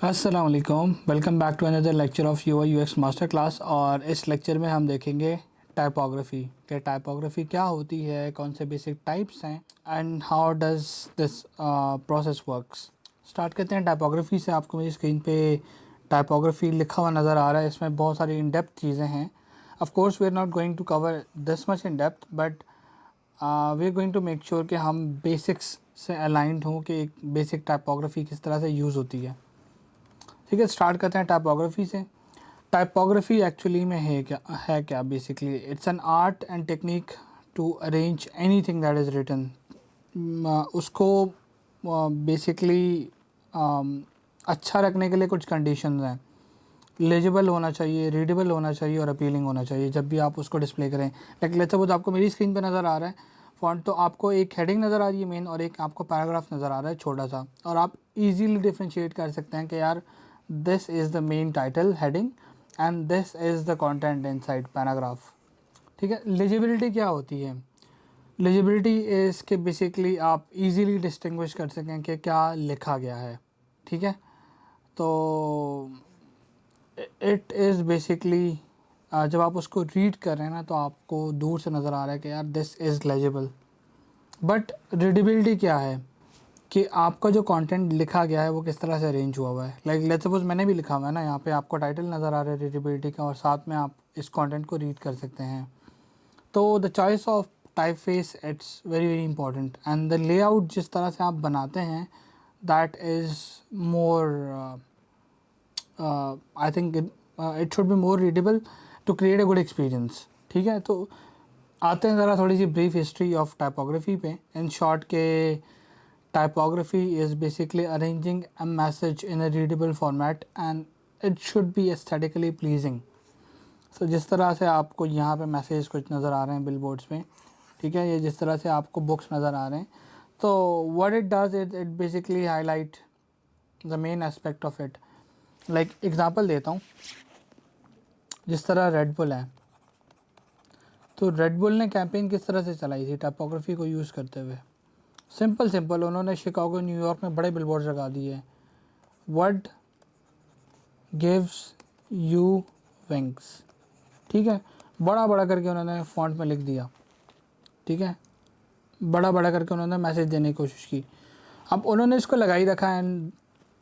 अस्सलाम वालेकुम, welcome back to another lecture of UI UX master class. और इस लेक्चर में हम देखेंगे टाइपोग्राफी कि टाइपोग्राफी क्या होती है, कौन से बेसिक टाइप्स हैं and how does this process works. Start करते हैं टाइपोग्राफी से। आपको मेरी स्क्रीन पे टाइपोग्राफी लिखा हुआ नज़र आ रहा है। इसमें बहुत सारी इन डेप्थ चीज़ें हैं। Of course we are not going to cover this much in depth, but we are going to make sure कि हम बेसिक्स से अलाइंड हों कि एक बेसिक टाइपोग्राफी किस तरह से यूज़ होती है। ठीक है, स्टार्ट करते हैं टाइपोग्राफी से। टाइपोग्राफी एक्चुअली में है क्या basically it's an art and technique to arrange anything that is written. उसको बेसिकली अच्छा रखने के लिए कुछ कंडीशंस हैं। लेजिबल होना चाहिए, रीडेबल होना चाहिए और अपीलिंग होना चाहिए जब भी आप उसको डिस्प्ले करें। लाइक लेट्स सपोज आपको मेरी स्क्रीन पे नज़र आ रहा है फॉन्ट, तो आपको एक हेडिंग नज़र आ रही है मेन, और एक आपको पैराग्राफ नज़र आ रहा है छोटा सा, और आप इजीली डिफ्रेंशिएट कर सकते हैं कि यार this is the main title heading and this is the content inside paragraph. ठीक है, लेजिबिलिटी क्या होती है? लेजिबिलिटी इज़ के बेसिकली आप इजीली डिस्टिंग्विश कर सकें कि क्या लिखा गया है। ठीक है, तो इट इज़ बेसिकली जब आप उसको रीड कर रहे हैं ना, तो आपको दूर से नज़र आ रहा है कि यार this is legible. But readability क्या है कि आपका जो कंटेंट लिखा गया है वो किस तरह से अरेंज हुआ है। लाइक लेट्स सपोज मैंने भी लिखा हुआ है ना, यहाँ पे आपको टाइटल नज़र आ रहा है रीडेबिलिटी का, और साथ में आप इस कंटेंट को रीड कर सकते हैं। तो the choice of typeface it's very very important, and the layout जिस तरह से आप बनाते हैं that is more I think it should be more readable to create a good experience. ठीक है, तो आते हैं ज़रा थोड़ी सी ब्रीफ हिस्ट्री ऑफ टाइपोग्राफी पे। इन शॉर्ट के typography is basically arranging a message in a readable format and it should be aesthetically pleasing. सो जिस तरह से आपको यहाँ पे मैसेज कुछ नज़र आ रहे हैं बिल बोर्ड्स में, ठीक है, ये जिस तरह से आपको बुक्स नज़र आ रहे हैं, तो what it does it basically highlight the main aspect of it. Like example देता हूँ, जिस तरह रेड बुल है, तो रेड बुल ने कैंपेन किस तरह से चलाई थी टाइपोग्राफी को यूज़ करते हुए। सिंपल उन्होंने शिकागो न्यूयॉर्क में बड़े बिलबोर्ड्स लगा दिए, व्हाट गिव्स यू विंग्स। ठीक है, बड़ा बड़ा करके उन्होंने फॉन्ट में लिख दिया। ठीक है, बड़ा बड़ा करके उन्होंने मैसेज देने की कोशिश की। अब उन्होंने इसको लगा ही रखा, and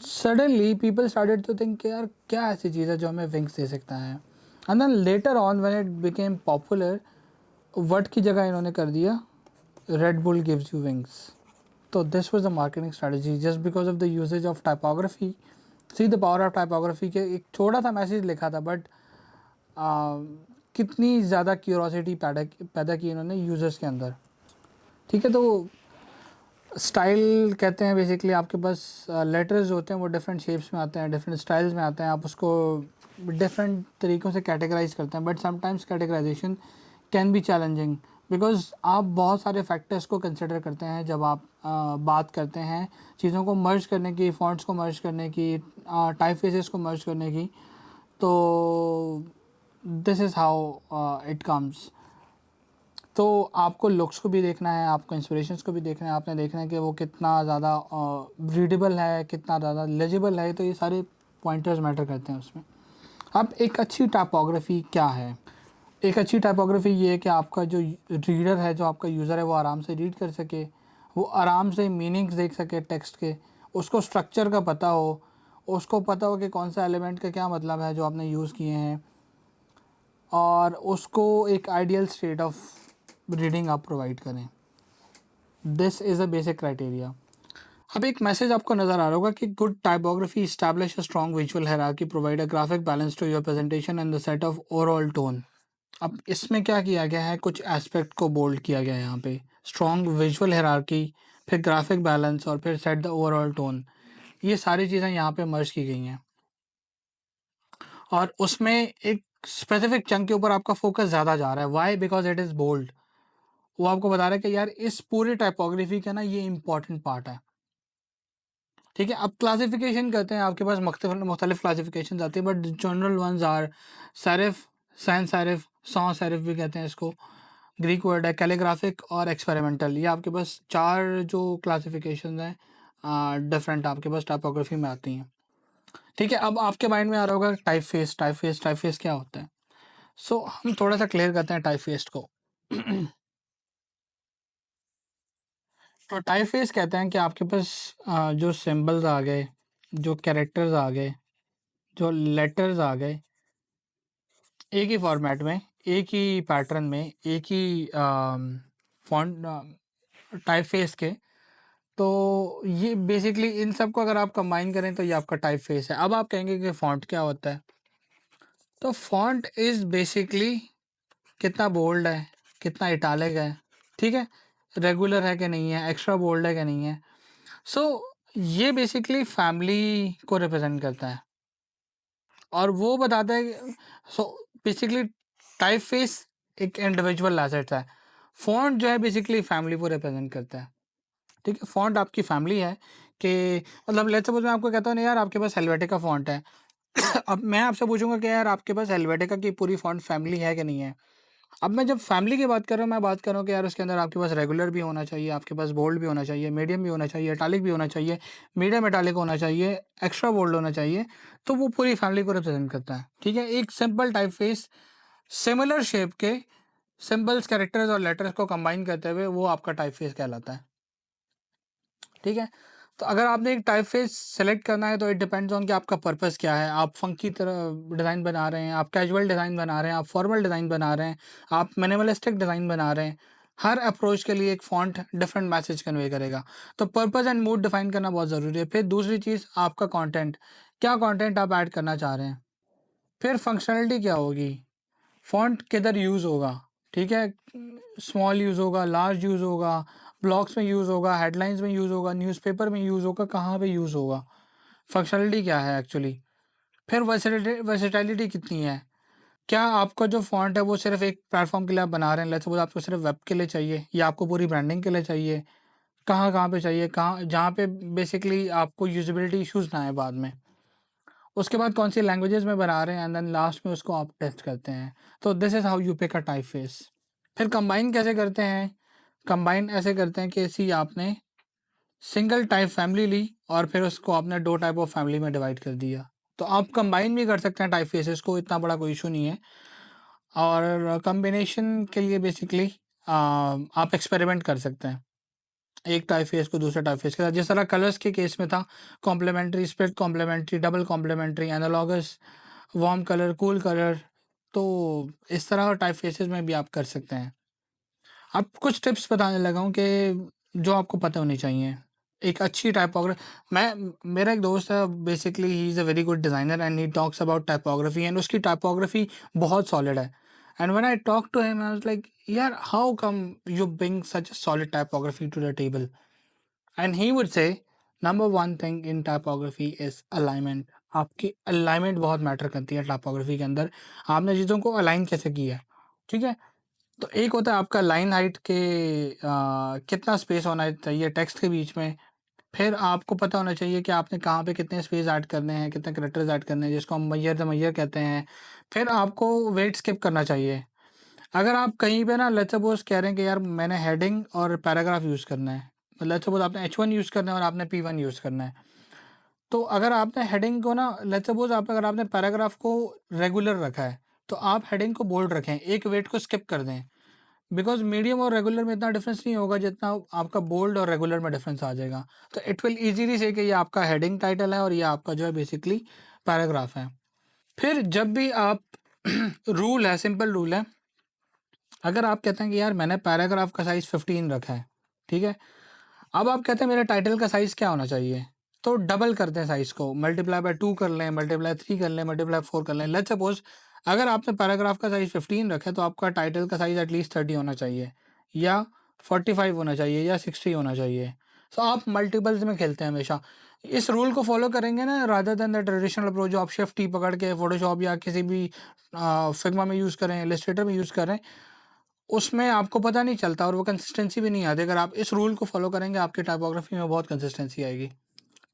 suddenly people started to think यार क्या ऐसी चीज़ है जो हमें विंग्स दे सकता है। And then later on when it became popular, word की जगह इन्होंने कर दिया red bull gives you wings. तो this was the marketing strategy just because of the usages of typography. See the power of typography के एक छोटा सा मैसेज लिखा था, बट कितनी ज़्यादा क्यूरोसिटी पैदा की इन्होंने यूज़र्स के अंदर। ठीक है, तो स्टाइल कहते हैं बेसिकली आपके पास लेटर्स होते हैं वो डिफरेंट शेप्स में आते हैं, डिफरेंट स्टाइल्स में आते हैं, आप उसको डिफरेंट तरीक़ों से कैटेगराइज करते हैं। But sometimes categorization can be challenging because आप बहुत सारे फैक्टर्स को कंसिडर करते हैं जब आप बात करते हैं चीज़ों को मर्ज करने की, फॉन्ट्स को मर्ज करने की, टाइप फेसेस को मर्ज करने की। तो this is how it comes. तो आपको लुक्स को भी देखना है, आपको इंस्पिरेशंस को भी देखना है, आपने देखना है कि वो कितना ज़्यादा रीडेबल है, कितना ज़्यादा लेजिबल है। तो ये सारे पॉइंटर्स मैटर करते हैं उसमें। अब एक अच्छी टाइपोग्राफी क्या है? एक अच्छी टाइपोग्राफी ये है कि आपका जो रीडर है, जो आपका यूज़र है, वो आराम से रीड कर सके, वो आराम से मीनिंग्स देख सके टेक्स्ट के, उसको स्ट्रक्चर का पता हो, उसको पता हो कि कौन सा एलिमेंट का क्या मतलब है जो आपने यूज़ किए हैं, और उसको एक आइडियल स्टेट ऑफ रीडिंग आप प्रोवाइड करें। This is a basic criteria. अब एक मैसेज आपको नज़र आ रहा होगा कि good typography establish a strong visual hierarchy, provide a graphic balance to your presentation and the set of overall tone. अब इसमें क्या किया गया है, कुछ एस्पेक्ट को बोल्ड किया गया है यहाँ पे। स्ट्रॉन्ग विजुअल हायरार्की, फिर ग्राफिक बैलेंस, और फिर सेट द ओवरऑल टोन। ये सारी चीज़ें यहाँ पे मर्ज की गई हैं, और उसमें एक स्पेसिफिक चंक के ऊपर आपका फोकस ज़्यादा जा रहा है। Why? Because it is bold. वो आपको बता रहा है कि यार इस पूरे टाइपोग्राफी का ना ये इंपॉर्टेंट पार्ट है। ठीक है, अब क्लासिफिकेशन करते हैं, आपके पास मुख्तलिफ क्लासिफिकेशन आती है, but general ones are serif, sans serif, सॉ सेरिफ भी कहते हैं इसको, ग्रीक वर्ड है, कैलीग्राफिक और एक्सपेरिमेंटल। ये आपके पास चार जो क्लासिफिकेशन हैं डिफरेंट आपके पास टाइपोग्राफी में आती हैं। ठीक है, अब आपके माइंड में आ रहा होगा टाइपफेस, टाइपफेस, टाइपफेस क्या होता है? सो हम थोड़ा-सा क्लियर करते हैं टाइपफेस को। तो टाइपफेस कहते हैं कि आपके पास जो सिंबल्स आ गए, जो कैरेक्टर्स आ गए, जो लेटर्स आ गए, एक ही फॉर्मेट में, एक ही पैटर्न में, एक ही फ़ॉन्ट टाइपफेस के, तो ये बेसिकली इन सबको अगर आप कंबाइन करें तो ये आपका टाइपफेस है। अब आप कहेंगे कि फ़ॉन्ट क्या होता है? तो फ़ॉन्ट इज़ बेसिकली कितना बोल्ड है, कितना इटालिक है, ठीक है? रेगुलर है कि नहीं है, एक्स्ट्रा बोल्ड है कि नहीं है। सो ये बेसिकली फैमिली को रिप्रेज़ेंट करता है और वो बताता है कि सो बेसिकली टाइपफेस एक इंडिविजुअल एसेट है। फ़ॉन्ट जो है बेसिकली फैमिली को रिप्रेज़ेंट करता है, ठीक है? फ़ॉन्ट आपकी फैमिली है कि मतलब लेट्स सपोज़ मैं आपको कहता हूँ ना यार आपके पास हेल्वेटिका फ़ॉन्ट है। अब मैं आपसे पूछूँगा कि यार आपके पास हेल्वेटिका की पूरी फ़ॉन्ट फैमिली है कि नहीं है? अब मैं जब फैमिली की बात कर रहा हूँ, मैं बात कर रहा हूँ कि यार उसके अंदर आपके पास रेगुलर भी होना चाहिए, आपके पास बोल्ड भी होना चाहिए, मीडियम भी होना चाहिए, इटालिक भी होना चाहिए, मीडियम इटालिक होना चाहिए, एक्स्ट्रा बोल्ड होना चाहिए, तो वो पूरी फैमिली को रिप्रेज़ेंट करता है, ठीक है? एक सिंपल टाइपफेस सिमिलर शेप के सिंबल्स, कैरेक्टर्स और लेटर्स को कंबाइन करते हुए वो आपका टाइपफेस कहलाता है, ठीक है? तो अगर आपने एक टाइपफेस सेलेक्ट करना है तो इट डिपेंड्स ऑन कि आपका पर्पस क्या है। आप फंकी तरह डिज़ाइन बना रहे हैं, आप कैजुअल डिज़ाइन बना रहे हैं, आप फॉर्मल डिज़ाइन बना रहे हैं, आप मिनिमलिस्टिक डिज़ाइन बना रहे हैं। हर अप्रोच के लिए एक फ़ॉन्ट डिफरेंट मैसेज कन्वे करेगा। तो पर्पस एंड मूड डिफाइन करना बहुत ज़रूरी है। फिर दूसरी चीज़ आपका कंटेंट, क्या कंटेंट आप ऐड करना चाह रहे हैं? फिर फंक्शनैलिटी क्या होगी? फ़ॉन्ट किधर यूज़ होगा, ठीक है? स्मॉल यूज़ होगा, लार्ज यूज़ होगा, ब्लॉक्स में यूज़ होगा, हेडलाइंस में यूज़ होगा, न्यूज़पेपर में यूज़ होगा, कहाँ पे यूज़ होगा? फंक्शनैलिटी क्या है एक्चुअली? फिर वर्सेटैलिटी कितनी है? क्या आपका जो फ़ॉन्ट है वो सिर्फ़ एक प्लेटफ़ॉर्म के लिए आप बना रहे हैं, लेट्स सपोज़ आपको सिर्फ़ वेब के लिए चाहिए या आपको पूरी ब्रांडिंग के लिए चाहिए? कहाँ-कहाँ पे चाहिए? कहाँ जहाँ पे बेसिकली आपको यूज़ेबिलिटी इश्यूज़ ना आए बाद में। उसके बाद कौन सी लैंग्वेजेज़ में बना रहे हैं एंड देन लास्ट में उसको आप टेस्ट करते हैं। तो this is how you pick a typeface. फिर कंबाइन कैसे करते हैं? कंबाइन ऐसे करते हैं कि ऐसी आपने सिंगल टाइप फैमिली ली और फिर उसको आपने 2 टाइप ऑफ फैमिली में डिवाइड कर दिया। तो आप कंबाइन भी कर सकते हैं टाइप फेसेस को, इतना बड़ा कोई इश्यू नहीं है। और कॉम्बिनेशन के लिए बेसिकली आप एक्सपेरिमेंट कर सकते हैं। एक टाइप फेस को दूसरे टाइप फेस के साथ, जिस तरह कलर्स के केस में था, complementary, split complementary, double complementary, analogous, warm colour, cool colour, तो इस तरह टाइप फेसेस में भी आप कर सकते हैं। अब कुछ टिप्स बताने लगा हूँ कि जो आपको पता होनी चाहिए। एक अच्छी मैं मेरा एक दोस्त है, basically he is a very good designer and he talks about typography and उसकी टाइपोग्राफी बहुत सॉलिड है। And when I talk to him I was like यार how come you bring such a solid typography to the table? And he would say number 1 thing in typography is alignment. आपकी alignment बहुत matter करती है typography के अंदर। आपने चीज़ों को अलाइन कैसे किया है, ठीक है? तो एक होता है आपका लाइन हाइट के कितना स्पेस होना चाहिए टेक्स्ट के बीच में। फिर आपको पता होना चाहिए कि आपने कहाँ पे कितने स्पेस ऐड करने हैं, कितने कैरेक्टर्स ऐड करने हैं, जिसको हम मैयर द मैयर कहते हैं। फिर आपको वेट स्किप करना चाहिए। अगर आप कहीं पे ना लेट्स सपोज़ कह रहे हैं कि यार मैंने हेडिंग और पैराग्राफ यूज़ करना है। लेट्स सपोज़ आपने H1 यूज़ करना है और आपने P1 यूज़ करना है। तो अगर आपने हेडिंग को ना लेट्स सपोज़ आप अगर आपने पैराग्राफ को रेगुलर रखा है, तो आप हेडिंग को बोल्ड रखें, एक वेट को स्किप कर दें। बिकॉज़ मीडियम और रेगुलर में इतना डिफरेंस नहीं होगा जितना आपका बोल्ड और रेगुलर में डिफरेंस आ जाएगा। तो इट विल ईज़िली से कि ये आपका हेडिंग टाइटल है और ये आपका जो है बेसिकली पैराग्राफ है। फिर जब भी आप रूल है, सिंपल रूल है, अगर आप कहते हैं कि यार मैंने पैराग्राफ का साइज़ 15 रखा है, ठीक है? अब आप कहते हैं मेरे टाइटल का साइज़ क्या होना चाहिए? तो डबल करते हैं साइज़ को, मल्टीप्लाई बाय 2 कर लें, मल्टीप्लाई 3 कर लें, मल्टीप्लाई 4 कर लें। लेट्स सपोज़ अगर आपने पैराग्राफ का साइज़ 15 रखा है तो आपका टाइटल का साइज़ एटलीस्ट 30 होना चाहिए या 45 होना चाहिए या 60 होना चाहिए। सो आप मल्टीपल्स में खेलते हैं हमेशा। इस रूल को फ़ॉलो करेंगे ना rather than the traditional approach जो आप शिफ्ट की पकड़ के फ़ोटोशॉप या किसी भी फिग्मा में यूज़ करें, इलस्ट्रेटर में यूज़ करें, उसमें आपको पता नहीं चलता और वो कंसिस्टेंसी भी नहीं आती। अगर आप इस रूल को फ़ॉलो करेंगे, आपकी टाइपोग्राफी में बहुत कंसिस्टेंसी आएगी।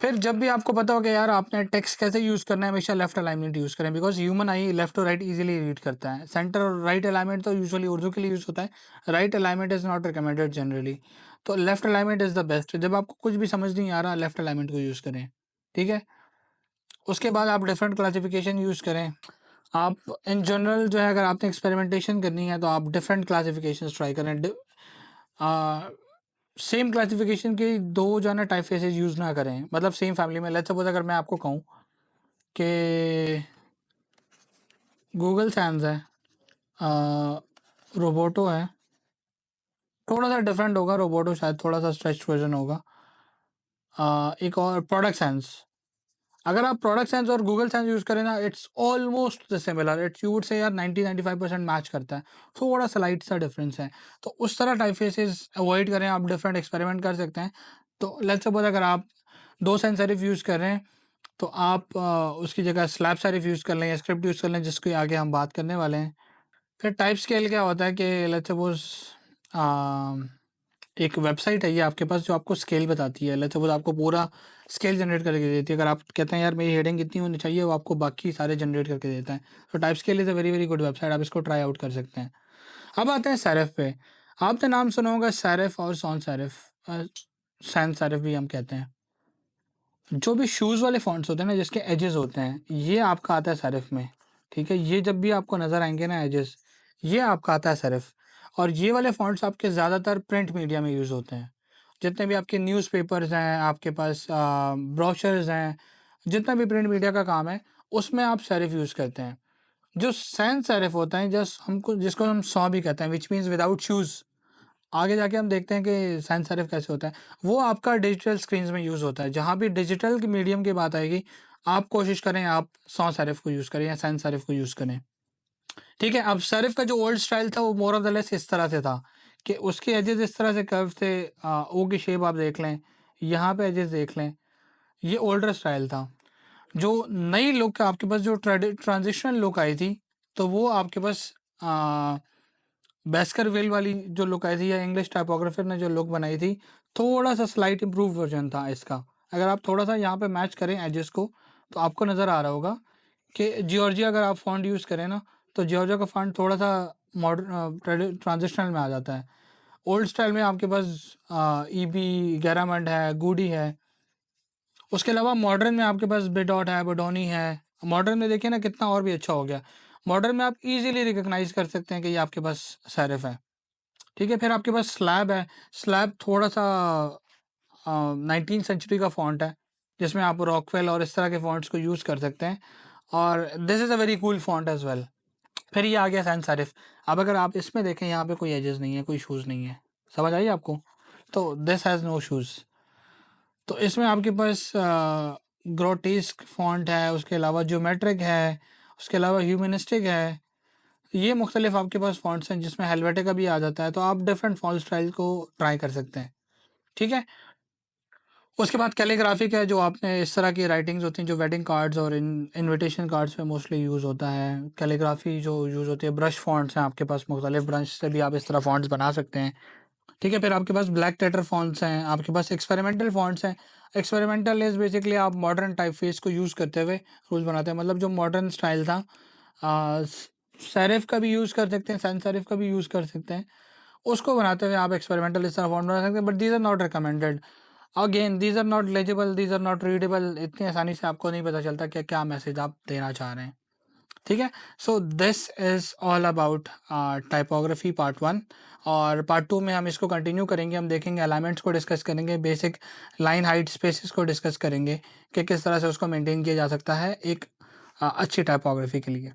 फिर जब भी आपको पता हो कि यार आपने टेक्स्ट कैसे यूज़ करना है, हमेशा लेफ्ट अलाइनमेंट यूज़ करें because human eye left to right easily read करता है। सेंटर और राइट अलाइनमेंट तो यूजुअली उर्दू के लिए यूज़ होता है। Right alignment is not recommended generally. तो left alignment is the best. जब आपको कुछ भी समझ नहीं आ रहा, लेफ्ट अलाइनमेंट को यूज़ करें, ठीक है? उसके बाद आप डिफरेंट क्लासिफिकेशन यूज़ करें। आप इन जनरल जो है अगर आपने एक्सपेरिमेंटेशन करनी है तो आप डिफरेंट क्लासिफिकेशन ट्राई करें। सेम क्लासिफिकेशन के दो जो है ना टाइप फेसेस यूज़ ना करें, मतलब सेम फैमिली में। लेट्स सपोज अगर मैं आपको कहूँ कि गूगल सैंस है, रोबोटो है, थोड़ा सा डिफरेंट होगा, रोबोटो शायद थोड़ा सा स्ट्रेच वर्जन होगा। एक और प्रोडक्ट सेंस, अगर आप प्रोडक्ट सेंस और गूगल सेंस यूज़ करें ना, it's almost the similar. It's you would say यार 90-95% मैच करता है, थोड़ा स्लाइट सा डिफरेंस है। तो उस तरह टाइप फेसेस अवॉइड करें, आप डिफरेंट एक्सपेरिमेंट कर सकते हैं। तो लेट्स सपोज अगर आप दो सेंस सेरिफ यूज़ कर रहे हैं तो आप उसकी जगह स्लैब सेरिफ यूज़ कर लें या स्क्रिप्ट यूज़ कर लें, जिसके आगे हम बात करने वाले हैं। फिर टाइप स्केल क्या होता है कि लेट्स सपोज एक वेबसाइट है ये आपके पास जो आपको स्केल बताती है। लेट्स सपोज आपको पूरा स्केल जनरेट करके देती है। अगर आप कहते हैं यार मेरी हेडिंग कितनी होनी चाहिए, वो आपको बाकी सारे जनरेट करके देता है। तो type scale is a very very good website, आप इसको ट्राई आउट कर सकते हैं। अब आते हैं सेरिफ पे। आपने नाम सुना होगा सेरिफ और सॉन्स सेरिफ, सैंस सेरिफ भी हम कहते हैं। जो भी शूज़ वाले फ़ॉन्ट्स होते हैं ना, जिसके एजेस होते हैं, ये आपका आता है सेरिफ में। ठीक है, ये जब भी आपको नज़र आएंगे ना एजेस, ये आपका आता है सेरिफ। और ये वाले फ़ॉन्ट्स आपके ज़्यादातर प्रिंट मीडिया में यूज़ होते हैं। जितने भी आपके न्यूज़पेपर्स हैं, आपके पास ब्रोशर्स हैं, जितना भी प्रिंट मीडिया का काम है, उसमें आप सेरिफ यूज़ करते हैं। जो सैंस सेरिफ होता है, जस्ट हमको जिसको हम सॉ भी कहते हैं, विच मीन्स विदाउट शूज़। आगे जाके हम देखते हैं कि सैंस सेरिफ कैसे होता है। वो आपका डिजिटल स्क्रीन्स में यूज़ होता है। जहाँ भी डिजिटल की मीडियम की बात आएगी, आप कोशिश करें आप सॉ सेरिफ को यूज़ करें या सैंस सेरिफ को यूज़ करें। ठीक है, अब सेरिफ का जो ओल्ड स्टाइल था वो मोर ऑफ द लेस इस तरह से था कि उसके एजेस इस तरह से कर्व थे। ओ की शेप आप देख लें, यहाँ पे एजेस देख लें, ये ओल्डर स्टाइल था। जो नई लुक आपके पास जो ट्रांजिशनल लुक आई थी, तो वो आपके पास बेस्करविल वाली जो लुक आई थी, या इंग्लिश टाइपोग्राफर ने जो लुक बनाई थी, थोड़ा सा स्लाइट इम्प्रूव वर्जन था इसका। अगर आप थोड़ा सा यहाँ पे मैच करें एजेस को, तो आपको नज़र आ रहा होगा कि जॉर्जिया अगर आप फॉन्ट यूज़ करें ना, तो जॉर्जिया का फॉन्ट थोड़ा सा मॉडर्न ट्रांजिशनल में आ जाता है। ओल्ड स्टाइल में आपके पास ई बी गैरामंड है, गूडी है। उसके अलावा मॉडर्न में आपके पास बिडॉट है, बडोनी है। मॉडर्न में देखिए ना कितना और भी अच्छा हो गया। मॉडर्न में आप इजीली रिकॉग्नाइज कर सकते हैं कि ये आपके पास सेरिफ है। ठीक है, फिर आपके पास स्लैब है। स्लैब थोड़ा सा 19 सेंचुरी का फॉन्ट है, जिसमें आप रॉकवेल और इस तरह के फॉन्ट्स को यूज़ कर सकते हैं, और this is a very cool font as well. फिर ये आ गया सैंस सेरिफ। अब अगर आप इसमें देखें, यहाँ पे कोई एजेस नहीं है, कोई शूज़ नहीं है, समझ आई आपको? तो दिस हैज़ नो शूज़। तो इसमें आपके पास ग्रोटेस्क फॉन्ट है, उसके अलावा ज्योमेट्रिक है, उसके अलावा ह्यूमनिस्टिक है। ये मुख्तलिफ आपके पास फ़ॉन्ट्स हैं, जिसमें हेलवेटिका भी आ जाता है। तो आप डिफरेंट फ़ॉन्ट स्टाइल को ट्राई कर सकते हैं। ठीक है, उसके बाद कैलीग्राफिक है, जो आपने इस तरह की राइटिंग्स होती हैं जो वेडिंग कार्ड्स और इनविटेशन कार्ड्स में मोस्टली यूज़ होता है। कैलीग्राफी जो यूज़ होती है, ब्रश फ़ॉन्ट्स हैं आपके पास, मुख्तलिफ ब्रश से भी आप इस तरह फ़ॉन्ट्स बना सकते हैं। ठीक है, फिर आपके पास ब्लैक लेटर फ़ॉन्ट्स हैं, आपके पास एक्सपेरिमेंटल फ़ॉन्ट्स हैं। एक्सपेरिमेंटल इज़ बेसिकली आप मॉडर्न टाइपफेस को यूज़ करते हुए रूल्स बनाते हैं, मतलब जो मॉडर्न स्टाइल था। सेरिफ का भी यूज़ कर सकते हैं, सैंस सेरिफ का भी यूज़ कर सकते हैं। उसको बनाते हुए आप एक्सपेरिमेंटल इस तरह फॉन्ट बना सकते हैं, but these are not recommended. Again these are not legible, these are not readable. इतनी आसानी से आपको नहीं पता चलता कि क्या मैसेज आप देना चाह रहे हैं। ठीक है, so this is all about typography part 1। और पार्ट 2 में हम इसको कंटिन्यू करेंगे। हम देखेंगे अलाइनमेंट्स को डिस्कस करेंगे, बेसिक लाइन हाइट स्पेसिस को डिस्कस करेंगे कि किस तरह से उसको मेंटेन किया जा सकता है एक अच्छी टाइपोग्राफी के लिए।